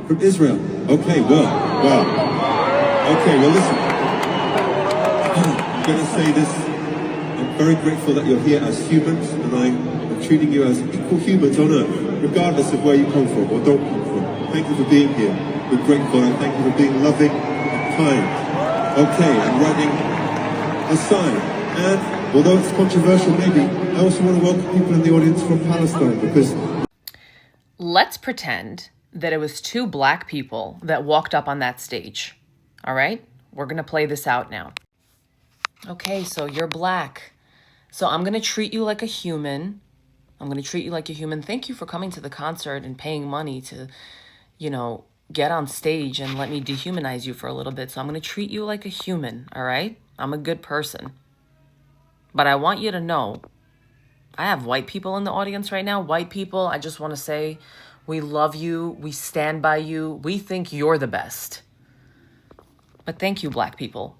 From Israel. Okay, well. Okay, well, listen. I'm going to say this. I'm very grateful that you're here as humans, and I am treating you as equal humans on earth, regardless of where you come from or don't come from. Thank you for being here. We're grateful, and thank you for being loving and kind. Okay, I'm running aside. And although it's controversial, maybe, I also want to welcome people in the audience from Palestine, because... Let's pretend that it was two black people that walked up on that stage. All right? We're going to play this out now. Okay, so you're black. So I'm going to treat you like a human. Thank you for coming to the concert and paying money to, get on stage and let me dehumanize you for a little bit. So I'm going to treat you like a human, all right? I'm a good person. But I want you to know, I have white people in the audience right now. White people, I just want to say, we love you. We stand by you. We think you're the best. But thank you, black people.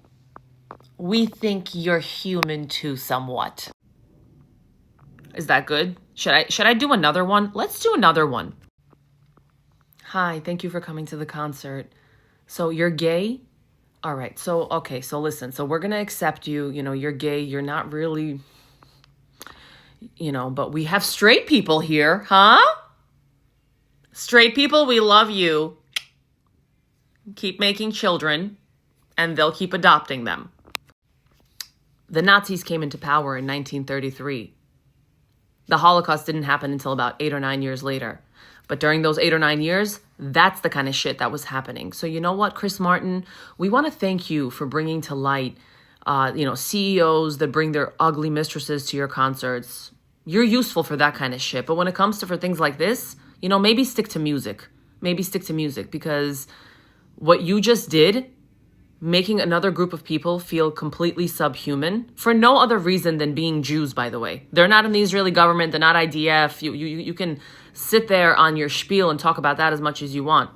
We think you're human too, somewhat. Is that good? Should I do another one? Let's do another one. Hi, thank you for coming to the concert. So you're gay? All right. So listen. So we're going to accept you. You're gay. You're not really, but we have straight people here, huh? Straight people, we love you. Keep making children, and they'll keep adopting them. The Nazis came into power in 1933. The Holocaust didn't happen until about 8 or 9 years later. But during those 8 or 9 years, that's the kind of shit that was happening. So you know what, Chris Martin? We want to thank you for bringing to light, CEOs that bring their ugly mistresses to your concerts. You're useful for that kind of shit. But when it comes to for things like this, maybe stick to music. Because what you just did, making another group of people feel completely subhuman for no other reason than being Jews, by the way. They're not in the Israeli government. They're not IDF. You can sit there on your spiel and talk about that as much as you want.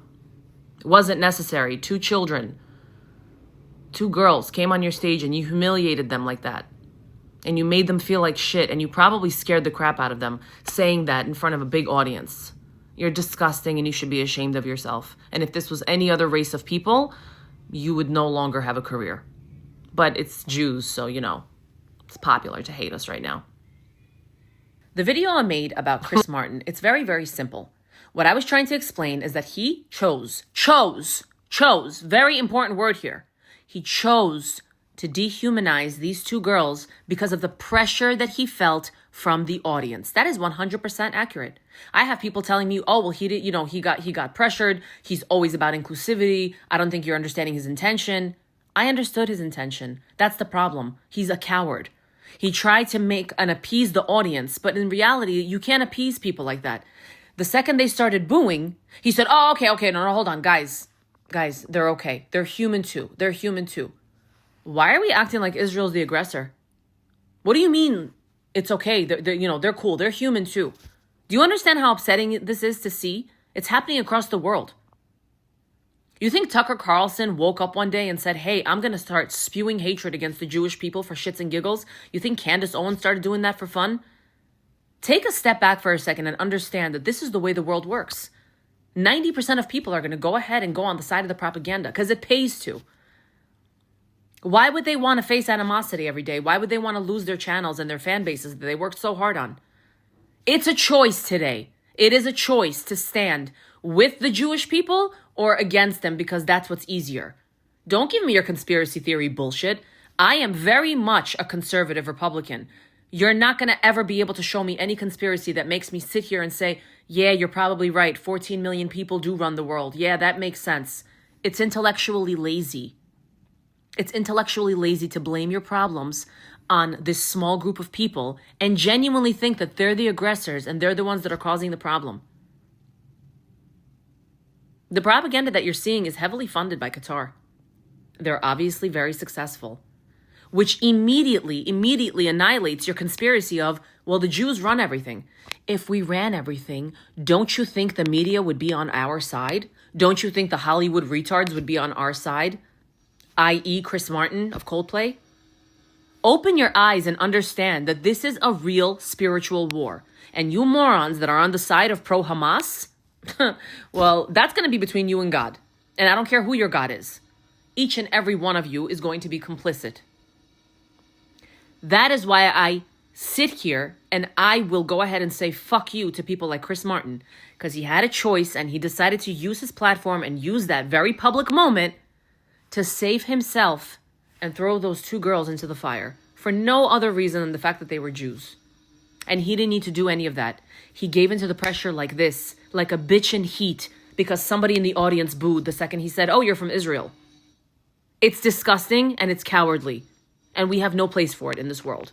It wasn't necessary. 2 children, 2 girls came on your stage and you humiliated them like that. And you made them feel like shit. And you probably scared the crap out of them saying that in front of a big audience. You're disgusting and you should be ashamed of yourself. And if this was any other race of people, you would no longer have a career. But it's Jews, so, it's popular to hate us right now. The video I made about Chris Martin, it's very, very simple. What I was trying to explain is that he chose, very important word here. He chose to dehumanize these 2 girls because of the pressure that he felt from the audience. That is 100% accurate. I have people telling me, oh, well, he got pressured. He's always about inclusivity. I don't think you're understanding his intention. I understood his intention. That's the problem. He's a coward. He tried to make and appease the audience, but in reality, you can't appease people like that. The second they started booing, he said, oh, okay, no, hold on, guys, they're okay. They're human too. Why are we acting like Israel's the aggressor? What do you mean it's okay? They're cool. They're human too. Do you understand how upsetting this is to see? It's happening across the world. You think Tucker Carlson woke up one day and said, hey, I'm going to start spewing hatred against the Jewish people for shits and giggles? You think Candace Owens started doing that for fun? Take a step back for a second and understand that this is the way the world works. 90% of people are going to go ahead and go on the side of the propaganda because it pays to. Why would they want to face animosity every day? Why would they want to lose their channels and their fan bases that they worked so hard on? It's a choice today. It is a choice to stand with the Jewish people or against them because that's what's easier. Don't give me your conspiracy theory bullshit. I am very much a conservative Republican. You're not going to ever be able to show me any conspiracy that makes me sit here and say, yeah, you're probably right. 14 million people do run the world. Yeah, that makes sense. It's intellectually lazy. It's intellectually lazy to blame your problems on this small group of people and genuinely think that they're the aggressors and they're the ones that are causing the problem. The propaganda that you're seeing is heavily funded by Qatar. They're obviously very successful, which immediately annihilates your conspiracy of, well, the Jews run everything. If we ran everything, don't you think the media would be on our side? Don't you think the Hollywood retards would be on our side? i.e. Chris Martin of Coldplay? Open your eyes and understand that this is a real spiritual war. And you morons that are on the side of pro-Hamas, Well, that's going to be between you and God. And I don't care who your God is. Each and every one of you is going to be complicit. That is why I sit here and I will go ahead and say fuck you to people like Chris Martin, because he had a choice and he decided to use his platform and use that very public moment to save himself and throw those two girls into the fire for no other reason than the fact that they were Jews. And he didn't need to do any of that. He gave into the pressure like this, like a bitch in heat, because somebody in the audience booed the second he said, oh, you're from Israel. It's disgusting and it's cowardly. And we have no place for it in this world.